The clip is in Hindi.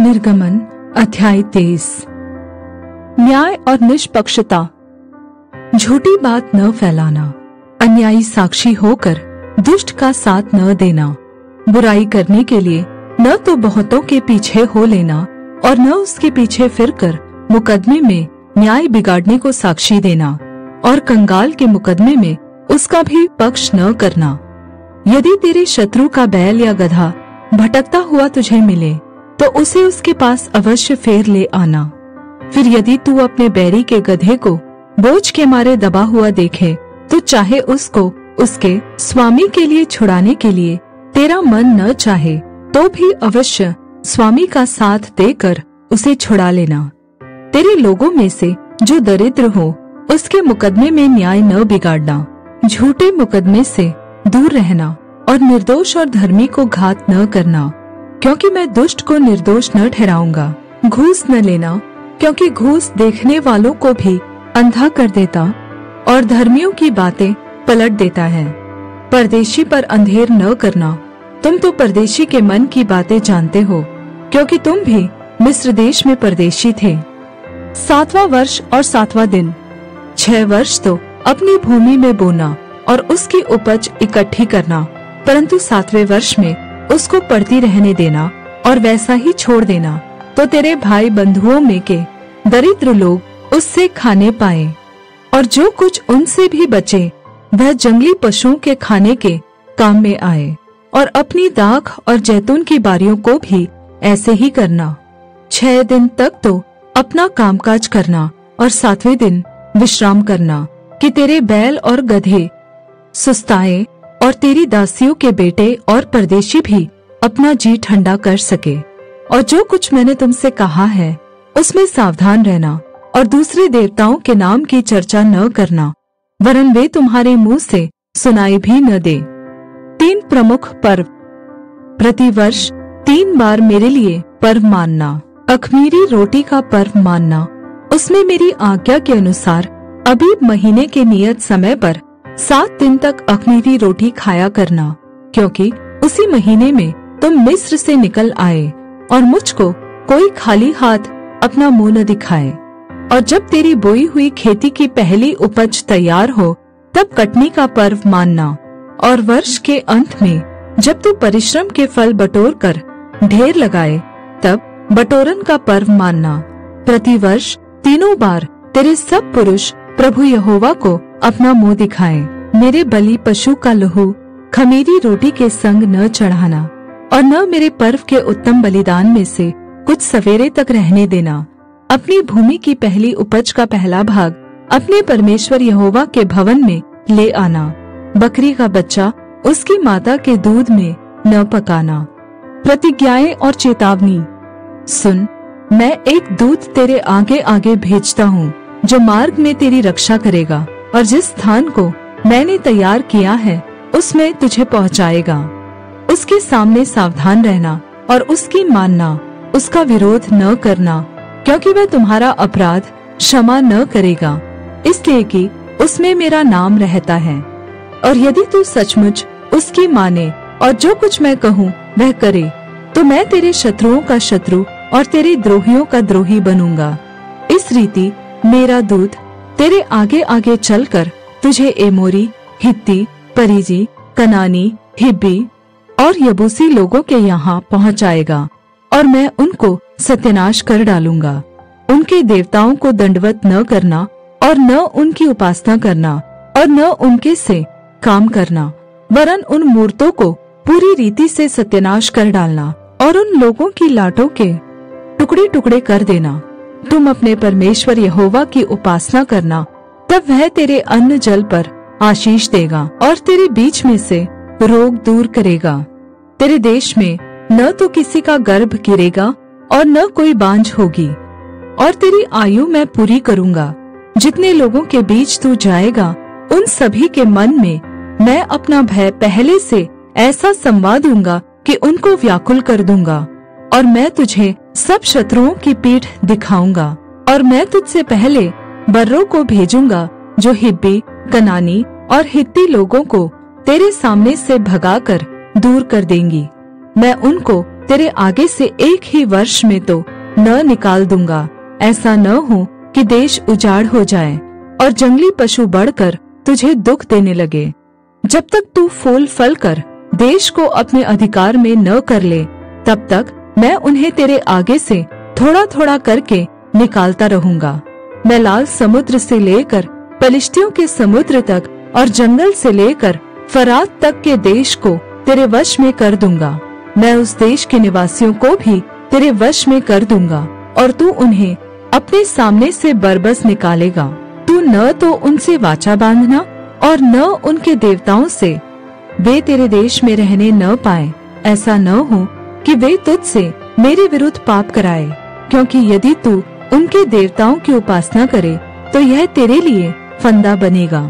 निर्गमन अध्याय 23। न्याय और निष्पक्षता। झूठी बात न फैलाना, अन्यायी साक्षी होकर दुष्ट का साथ न देना, बुराई करने के लिए न तो बहुतों के पीछे हो लेना और न उसके पीछे फिरकर मुकदमे में न्याय बिगाड़ने को साक्षी देना, और कंगाल के मुकदमे में उसका भी पक्ष न करना। यदि तेरे शत्रु का बैल या गधा भटकता हुआ तुझे मिले तो उसे उसके पास अवश्य फेर ले आना। फिर यदि तू अपने बैरी के गधे को बोझ के मारे दबा हुआ देखे तो चाहे उसको उसके स्वामी के लिए छुड़ाने के लिए तेरा मन न चाहे तो भी अवश्य स्वामी का साथ देकर उसे छुड़ा लेना। तेरे लोगों में से जो दरिद्र हो उसके मुकदमे में न्याय न बिगाड़ना, झूठे मुकदमे से दूर रहना और निर्दोष और धर्मी को घात न करना, क्योंकि मैं दुष्ट को निर्दोष न ठहराऊंगा। घूस न लेना, क्योंकि घूस देखने वालों को भी अंधा कर देता और धर्मियों की बातें पलट देता है। परदेशी पर अंधेर न करना, तुम तो परदेशी के मन की बातें जानते हो, क्योंकि तुम भी मिस्र देश में परदेशी थे। 7वां वर्ष और 7वां दिन, 6 वर्ष तो अपनी भूमि में बोना और उसकी उपज इकट्ठी करना, परंतु 7वें वर्ष में उसको पड़ती रहने देना और वैसा ही छोड़ देना, तो तेरे भाई बंधुओं में के दरिद्र लोग उससे खाने पाए, और जो कुछ उनसे भी बचे वह जंगली पशुओं के खाने के काम में आए। और अपनी दाख और जैतून की बारियों को भी ऐसे ही करना। 6 दिन तक तो अपना कामकाज करना और 7वें दिन विश्राम करना, कि तेरे बैल और गधे सुस्ताए और तेरी दासियों के बेटे और परदेशी भी अपना जी ठंडा कर सके। और जो कुछ मैंने तुमसे कहा है उसमें सावधान रहना और दूसरे देवताओं के नाम की चर्चा न करना, वरन वे तुम्हारे मुंह से सुनाई भी न दे। 3 प्रमुख पर्व। प्रतिवर्ष 3 बार मेरे लिए पर्व मानना। अख़मीरी रोटी का पर्व मानना, उसमें मेरी आज्ञा के अनुसार अबीब महीने के नियत समय पर 7 दिन तक अख़मीरी रोटी खाया करना, क्योंकि उसी महीने में तुम मिस्र से निकल आए, और मुझको कोई खाली हाथ अपना मुंह न दिखाए। और जब तेरी बोई हुई खेती की पहली उपज तैयार हो तब कटनी का पर्व मानना। और वर्ष के अंत में जब तू परिश्रम के फल बटोर कर ढेर लगाए तब बटोरन का पर्व मानना। प्रतिवर्ष 3 बार तेरे सब पुरुष प्रभु यहोवा को अपना मुंह दिखाएं। मेरे बलि पशु का लहू ख़मीरी रोटी के संग न चढ़ाना, और न मेरे पर्व के उत्तम बलिदान में से कुछ सवेरे तक रहने देना। अपनी भूमि की पहली उपज का पहला भाग अपने परमेश्वर यहोवा के भवन में ले आना। बकरी का बच्चा उसकी माता के दूध में न पकाना। प्रतिज्ञाएं और चेतावनी। सुन, मैं एक दूत तेरे आगे आगे भेजता हूँ, जो मार्ग में तेरी रक्षा करेगा और जिस स्थान को मैंने तैयार किया है उसमें तुझे पहुँचाएगा। उसके सामने सावधान रहना और उसकी मानना, उसका विरोध न करना, क्योंकि वह तुम्हारा अपराध क्षमा न करेगा, इसलिए कि उसमें मेरा नाम रहता है। और यदि तू सचमुच उसकी माने और जो कुछ मैं कहूँ वह करे, तो मैं तेरे शत्रुओं का शत्रु और तेरे द्रोहियों का द्रोही बनूंगा। इस रीति मेरा दूत तेरे आगे आगे चलकर तुझे एमोरी, हित्ती, परिजी, कनानी, हिब्बी और यबूसी लोगों के यहाँ पहुँचाएगा, और मैं उनको सत्यानाश कर डालूंगा। उनके देवताओं को दंडवत न करना और न उनकी उपासना करना और न उनके से काम करना, वरन उन मूर्तों को पूरी रीति से सत्यानाश कर डालना और उन लोगों की लाटों के टुकड़े टुकड़े कर देना। तुम अपने परमेश्वर यहोवा की उपासना करना, तब वह तेरे अन्न जल पर आशीष देगा और तेरे बीच में से रोग दूर करेगा। तेरे देश में न तो किसी का गर्भ गिरेगा और न कोई बांझ होगी, और तेरी आयु मैं पूरी करूंगा। जितने लोगों के बीच तू जाएगा उन सभी के मन में मैं अपना भय पहले से ऐसा संवाद दूंगा कि उनको व्याकुल कर दूंगा। और मैं तुझे सब शत्रुओं की पीठ दिखाऊंगा, और मैं तुझसे पहले बर्रों को भेजूंगा जो हिब्बी, कनानी और हित्ती लोगों को तेरे सामने से भगाकर दूर कर देंगी। मैं उनको तेरे आगे से एक ही वर्ष में तो न निकाल दूंगा। ऐसा न हो कि देश उजाड़ हो जाए और जंगली पशु बढ़कर तुझे दुख देने लगे। जब तक तू फूल फल कर देश को अपने अधिकार में न कर ले, तब तक मैं उन्हें तेरे आगे से थोड़ा थोड़ा करके निकालता रहूंगा। मैं लाल समुद्र से लेकर पलिश्तियों के समुद्र तक और जंगल से लेकर फरात तक के देश को तेरे वश में कर दूंगा। मैं उस देश के निवासियों को भी तेरे वश में कर दूंगा और तू उन्हें अपने सामने से बरबस निकालेगा। तू न तो उनसे वाचा बांधना और न उनके देवताओं से, वे तेरे देश में रहने न पाए। ऐसा न हो कि वे तुझसे मेरे विरुद्ध पाप कराए, क्योंकि यदि तू उनके देवताओं की उपासना करे तो यह तेरे लिए फंदा बनेगा।